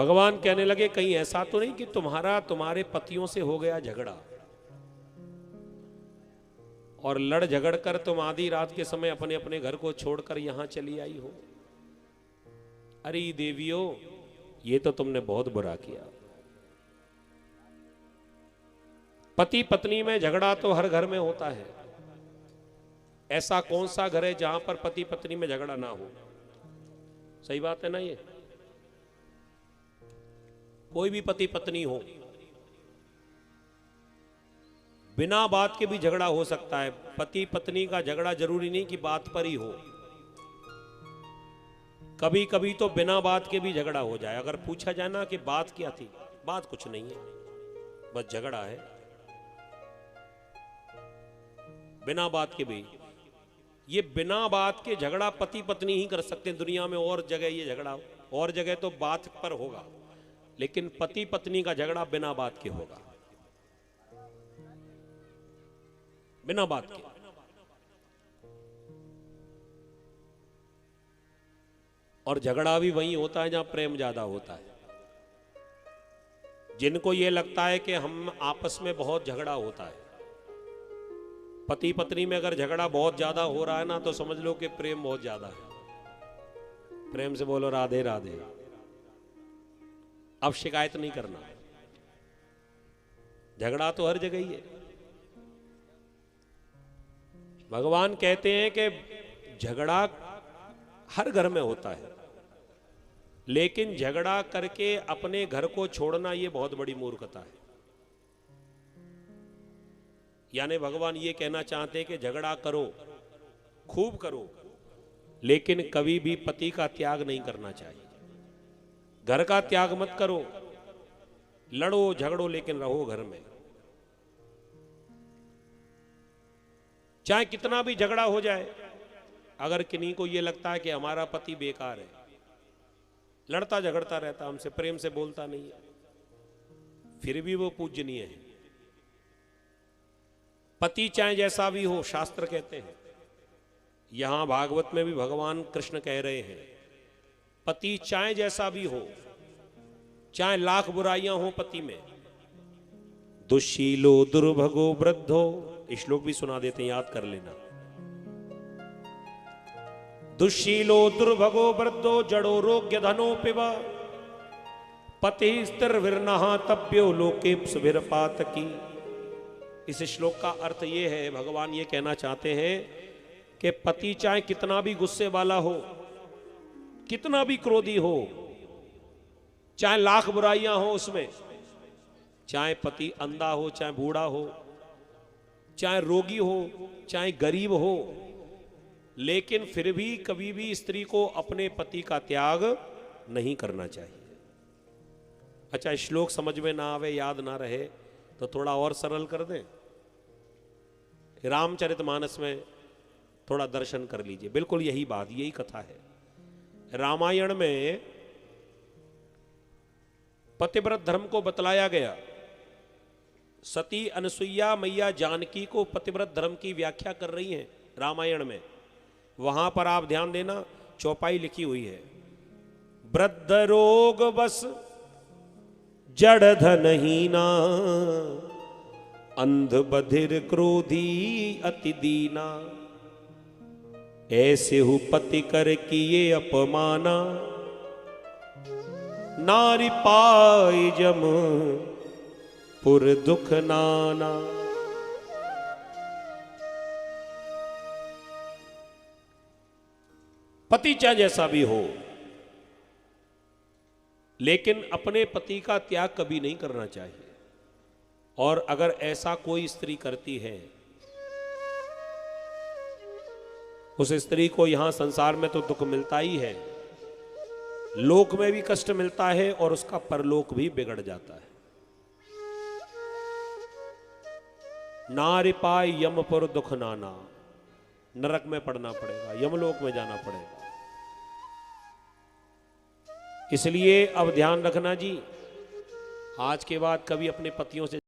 भगवान कहने लगे कहीं ऐसा तो नहीं कि तुम्हारे पतियों से हो गया झगड़ा और लड़ झगड़ कर तुम आधी रात के समय अपने अपने घर को छोड़कर यहां चली आई हो। अरे देवियों, ये तो तुमने बहुत बुरा किया। पति पत्नी में झगड़ा तो हर घर में होता है। ऐसा कौन सा घर है जहां पर पति पत्नी में झगड़ा ना हो? सही बात है ना? ये कोई भी पति पत्नी हो, बिना बात के भी झगड़ा हो सकता है। पति पत्नी का झगड़ा जरूरी नहीं कि बात पर ही हो, कभी कभी तो बिना बात के भी झगड़ा हो जाए। अगर पूछा जाए ना कि बात क्या थी, बात कुछ नहीं है, बस झगड़ा है। बिना बात के भी, ये बिना बात के झगड़ा पति पत्नी ही कर सकते हैं दुनिया में। और जगह ये झगड़ा, और जगह तो बात पर होगा, लेकिन पति पत्नी का झगड़ा बिना बात के होगा, बिना बात के। और झगड़ा भी वहीं होता है जहां प्रेम ज्यादा होता है। जिनको ये लगता है कि हम आपस में बहुत झगड़ा होता है, पति पत्नी में अगर झगड़ा बहुत ज्यादा हो रहा है ना, तो समझ लो कि प्रेम बहुत ज्यादा है। प्रेम से बोलो राधे राधे। अब शिकायत नहीं करना, झगड़ा तो हर जगह ही है। भगवान कहते हैं कि झगड़ा हर घर में होता है, लेकिन झगड़ा करके अपने घर को छोड़ना यह बहुत बड़ी मूर्खता है। यानी भगवान ये कहना चाहते हैं कि झगड़ा करो, खूब करो, लेकिन कभी भी पति का त्याग नहीं करना चाहिए। घर का त्याग मत करो, लड़ो झगड़ो लेकिन रहो घर में। चाहे कितना भी झगड़ा हो जाए, अगर किन्हीं को यह लगता है कि हमारा पति बेकार है, लड़ता झगड़ता रहता, हमसे प्रेम से बोलता नहीं है, फिर भी वो पूजनीय है। पति चाहे जैसा भी हो, शास्त्र कहते हैं, यहां भागवत में भी भगवान कृष्ण कह रहे हैं, पति चाहे जैसा भी हो, चाहे लाख बुराइयां हो पति में, दुशीलो दुर्भगो वृद्धो, श्लोक भी सुना देते हैं, याद कर लेना। दुशीलो दुर्भगो वृद्धो जड़ो रोग्य धनो पिबा, पति स्थिर विरनहा तप्यो लोके सुभिरपातकी। इस श्लोक का अर्थ यह है, भगवान ये कहना चाहते हैं कि पति चाहे कितना भी गुस्से वाला हो, कितना भी क्रोधी हो, चाहे लाख बुराइयां हो उसमें, चाहे पति अंधा हो, चाहे बूढ़ा हो, चाहे रोगी हो, चाहे गरीब हो, लेकिन फिर भी कभी भी स्त्री को अपने पति का त्याग नहीं करना चाहिए। अच्छा, श्लोक समझ में ना आवे, याद ना रहे, तो थोड़ा और सरल कर दें। रामचरितमानस में थोड़ा दर्शन कर लीजिए, बिल्कुल यही बात, यही कथा है। रामायण में पतिव्रत धर्म को बतलाया गया। सती अनसुईया मैया जानकी को पतिव्रत धर्म की व्याख्या कर रही हैं रामायण में। वहां पर आप ध्यान देना, चौपाई लिखी हुई है, वृद्ध रोग बस जड़ धनहीना, अंध बधिर क्रोधी अति दीना, ऐसे हु पति कर किए अपमाना, नारी पाई जम पुर दुख नाना। पति चाहे जैसा भी हो, लेकिन अपने पति का त्याग कभी नहीं करना चाहिए। और अगर ऐसा कोई स्त्री करती है, उस स्त्री को यहां संसार में तो दुख मिलता ही है, लोक में भी कष्ट मिलता है, और उसका परलोक भी बिगड़ जाता है। नारी पाई यमपुर दुख नाना, नरक में पड़ना पड़ेगा, यमलोक में जाना पड़ेगा। इसलिए अब ध्यान रखना जी, आज के बाद कभी अपने पतियों से